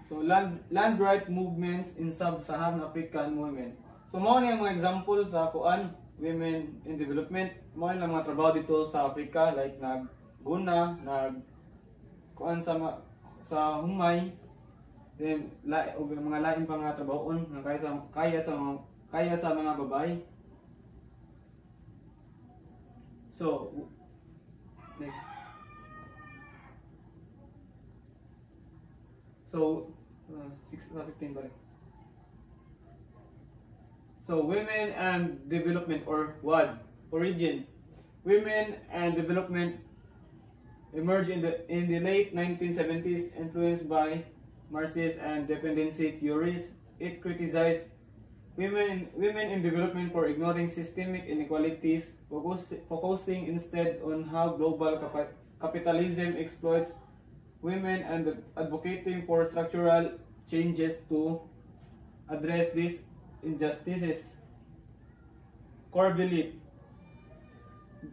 So land rights movements in sub-Saharan African women. So mao ni ang mga example sa kuan women in development. Mao ni ang mga trabaho dito sa Africa like nagguna, kuan sa humay, then mga lain pa nga trabahoon nga kaya sa mga babae. So next. So 6:15 balik. So women and development or WAD origin. Women and development emerged in the late 1970s, influenced by Marxist and dependency theories. It criticized women in development for ignoring systemic inequalities, focusing instead on how global capitalism exploits women and advocating for structural changes to address these injustices. Core belief.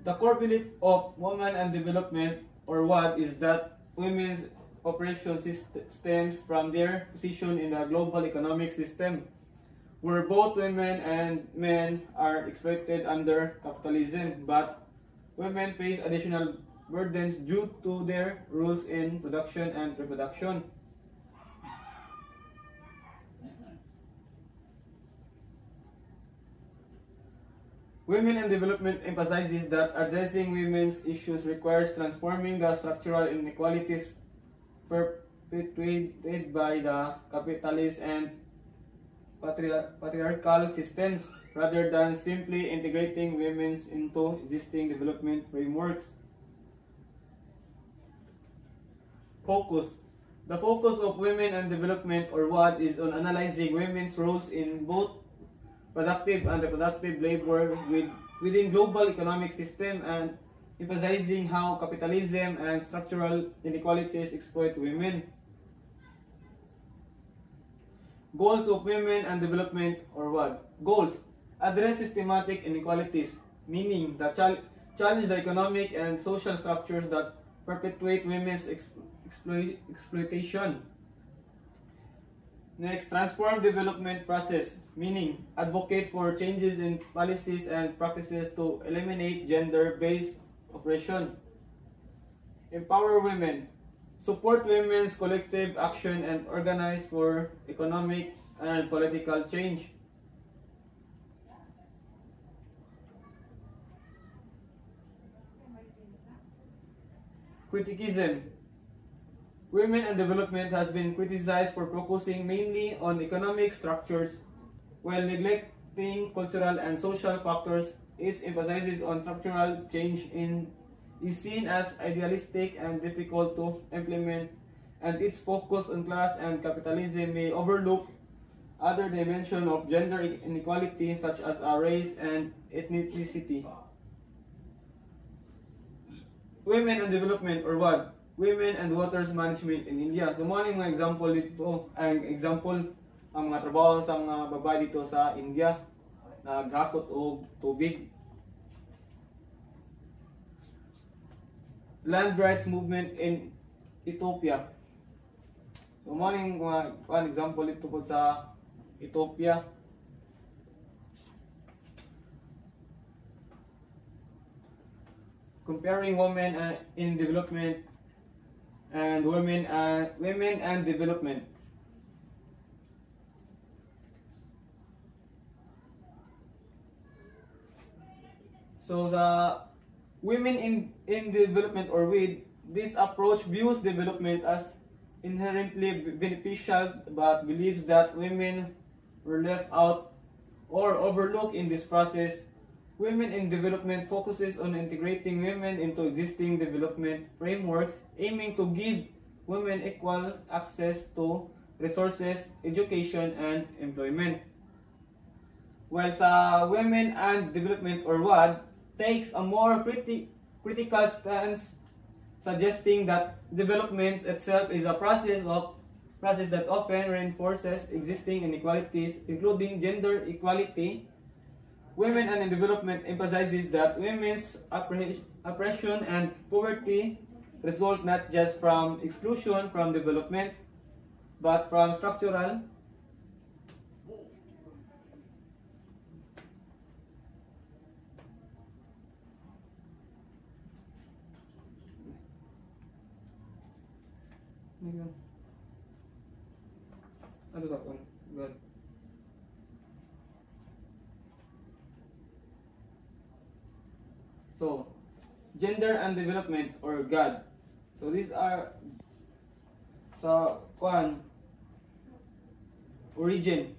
The core belief of women and development or WAD is that women's oppression stems from their position in the global economic system, where both women and men are exploited under capitalism, but women face additional burdens due to their roles in production and reproduction. Women in Development emphasizes that addressing women's issues requires transforming the structural inequalities perpetuated by the capitalist and patriarchal systems, rather than simply integrating women into existing development frameworks. Focus. The focus of Women and Development or WAD is on analyzing women's roles in both productive and reproductive labor within global economic system and emphasizing how capitalism and structural inequalities exploit women. Goals of Women and Development or WAD. Goals. Address systematic inequalities, meaning that challenge the economic and social structures that perpetuate women's exploitation. Next, transform development process, meaning advocate for changes in policies and practices to eliminate gender-based oppression. Empower women. Support women's collective action and organize for economic and political change. Criticism. Women and Development has been criticized for focusing mainly on economic structures while neglecting cultural and social factors. Its emphasis on structural change is seen as idealistic and difficult to implement, and its focus on class and capitalism may overlook other dimensions of gender inequality such as race and ethnicity. Women and Development or WAD. Women and Waters Management in India. So mga example dito, ang mga trabaho sa mga babae dito sa India, naghakot og tubig. Land rights movement in Ethiopia. So mga example dito po sa Ethiopia. Comparing women in development and women and development. So the women in development or WID, this approach views development as inherently beneficial but believes that women were left out or overlooked in this process. Women in Development focuses on integrating women into existing development frameworks, aiming to give women equal access to resources, education, and employment. While sa Women and Development or WAD takes a more critical stance, suggesting that development itself is a process that often reinforces existing inequalities, including gender equality. Women and Development emphasizes that women's oppression and poverty result not just from exclusion from development, but from structural ano sa akin? God. So, gender and development or God. So these are sa origin